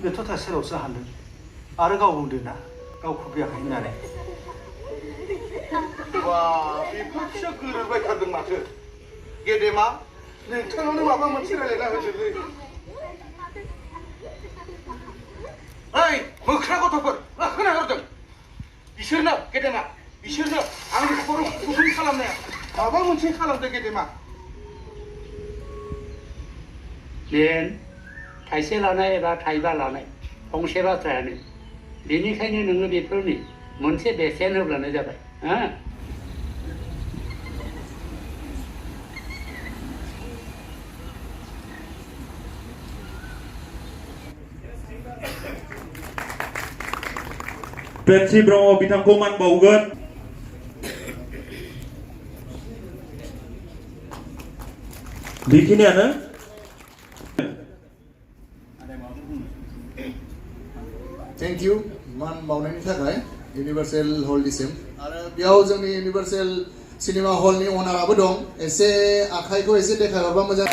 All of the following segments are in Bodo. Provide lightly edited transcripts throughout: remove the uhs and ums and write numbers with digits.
बेथ' थासेरावसो हान्दों आरो गाव बुंदों ना गावखौ बियाखै होननानै वा बेफोरसो गोरोबबाय थादों माथो गेदेमा नोंथांनावनो माबा मोनसे रायलायना होदोलै ओइ मोख्रा गथ'फोर मा खोनाहरदों बिसोरनो गेदेमा बिसोरनो आंनि खर' गुदुं खालामनाया माबा मोनसे खालामदों गेदेमा जेन थाइसे लानाय एबा थाइबा लानाय फंसे बाथ्रायानो बेनिखायनो नोङो बेफोरनि मोनसे बेसेन होब्लानो जाबाय हा पेन्सि ब्रह्म बिथांखौ मान बावगोन बेखिनियानो थेंक इउ मान बावनायनि थाखाय इउनिभार्सेल हलनिसिम आरो बेयाव जोंनि इउनिभार्सेल सिनेमा हलनि अनाराबो दं एसे आखाइखौ एसे देखायहरबा मोजां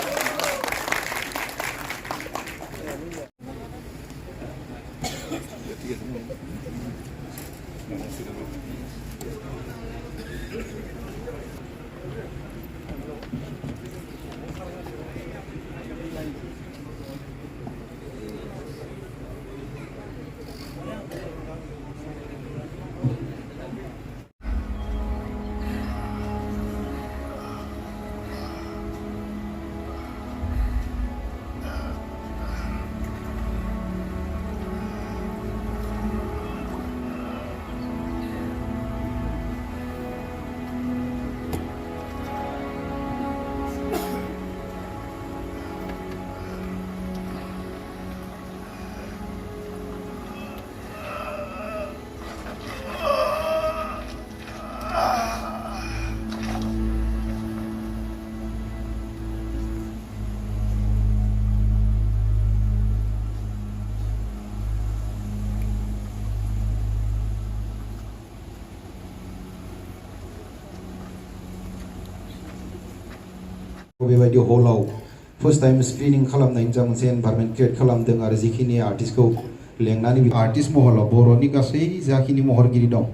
बेबायदि हलाव फर्स्ट टाइम स्क्रिनिं खालामनायनि जा मोनसे एनभायरनमेन्ट क्रिएट खालामदों आरो जिखिनि आर्टिस्टखौ लेंनानै आर्टिस्ट महलाव बर'नि गासै जाखिनि महरगिरि दं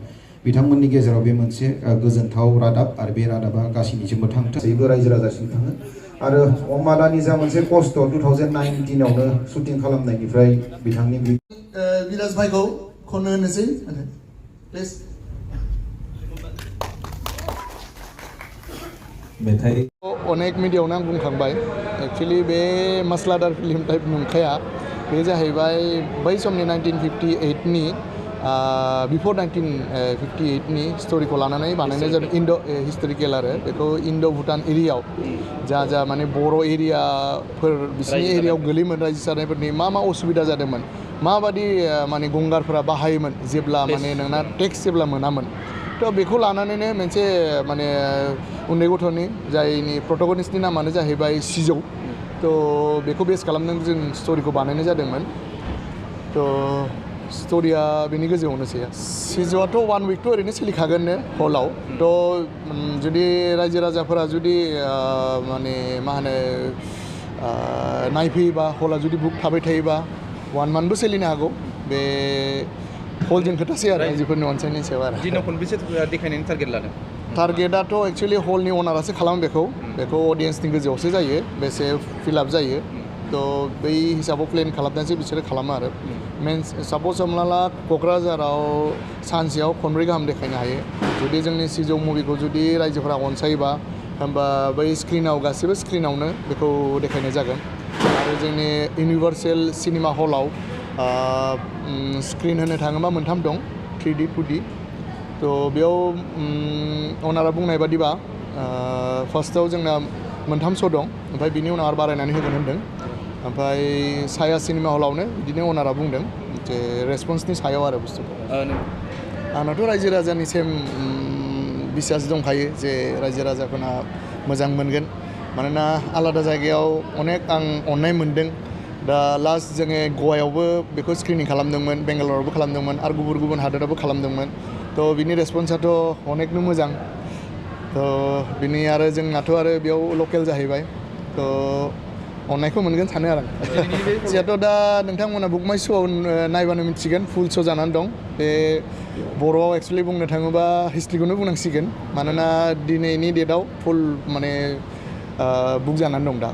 बिथांमोननि गेजेराव बे मोनसे गोजोनथाव रादाब आरो बे रादाबा गासैनिसिमबो गासैबो रायजो राजासिम थाङो आरो अमादानि जा मोनसे खस्थ 2019 आवनो शुटिं खालामनायनिफ्राय बिथांनि बिराज भाइखौ खननो होनोसै प्लिज मेथाइ अनेक मिडियायावनो आं बुंखांबाय एक्चुअली बे मस्लादार फिल्म टाइप नंखाया बे जाहैबाय बै समनि 1958 नि बिफोर 1958 नि स्टोरीखौ लानानै बानायनाय जादों इन्ड' हिस्टोरिकेल आरो बेखौ इन्ड' भुटान एरियायाव जा माने बर' एरियाफोर बिसिनि एरियायाव गोलैयोमोन रायजो जानायफोरनि मा असुबिदा जादोंमोन माबादि माने गंगारफोरा बाहायोमोन जेब्ला माने नोंना टेक्स जेब्ला मोनामोन तो बेखौ लानानैनो मोनसे माने उन्दै गथ'नि जायनि प्रटगनिस्टनि नामानो जाहैबाय सिजौ तो बेखौ बेस खालामनानै जों स्टोरीखौ बानायनाय जादोंमोन तो स्टोरीया बेनि गेजेरावनोसै सिजौआथ' 1 वीकथ' ओरैनो सोलिखागोननो हलाव तो जुदि रायजो राजाफोरा जुदि माने मा होनो नायफैयोबा हला जुदि बुक थाबाय थायोबा 1 मान्थबो सोलिनो हागौ बे हलजों खोथासै आरो रायजोफोरनि अनसायनायनि सायाव आरो दिनाव खनबेसे देखायनायनि टारगेट लादों टारगेटआथ' एक्चुअली हलनि अनारासो खालामो बेखौ अडियेन्सनि गोजौआवसो जायो बेसे फिलआप जायो तो बै हिसाबाव प्लेन खालामनानैसो बिसोरो खालामो आरो मेन्स साप'ज हमना ला क'क्राझाराव सानसेयाव खनब्रै गाहाम देखायनो हायो जुदि जोंनि सिजौ मुभिखौ जुदि रायजोफोरा अनसायोबा होमबा बै स्क्रिनाव गासैबो स्क्रिनावनो बेखौ देखायनाय जागोन आरो जोंनि इउनिभार्सेल सिनेमा हलाव स्क्रिन होनो थाङोबा मोनथाम दं 3D 2D तो बेयाव अनारा बुंनाय बादिबा फार्स्टआव जोंना मोनथाम श' दं ओमफ्राय बिनि उनाव आरो बारायनानै होगोन होनदों ओमफ्राय साया सिनेमा हलावनो बिदिनो अनारा बुंदों जे रेसपन्सनि सायाव आरो बुस्थुखौ आंनाथ' रायजो राजानि सेम बिसास दंखायो जे रायजो राजाफोरना मोजां मोनगोन मानोना आलादा जायगायाव अनेक आं अननाय मोनदों दा लास्ट जोङो गवायावबो बेखौ स्क्रिनिं खालामदोंमोन बेंगालरावबो खालामदोंमोन आरो गुबुन हादोरावबो खालामदोंमोन तो बिनि रेसपन्सआथ' अनेकनो मोजां तो बिनि आरो जोंनाथ' आरो बेयाव लकेल जाहैबाय तो अननायखौ मोनगोन सानो आरो आं जिहेथु दा नोंथांमोना बुक माइ श'आव नायबानो मिथिगोन फुल श' जानानै दं बे बर'आव एक्सुवेलि बुंनो थाङोबा हिस्ट्रिखौनो बुंनांसिगोन मानोना दिनैनि डेटआव फुल माने बुक जानानै दं दा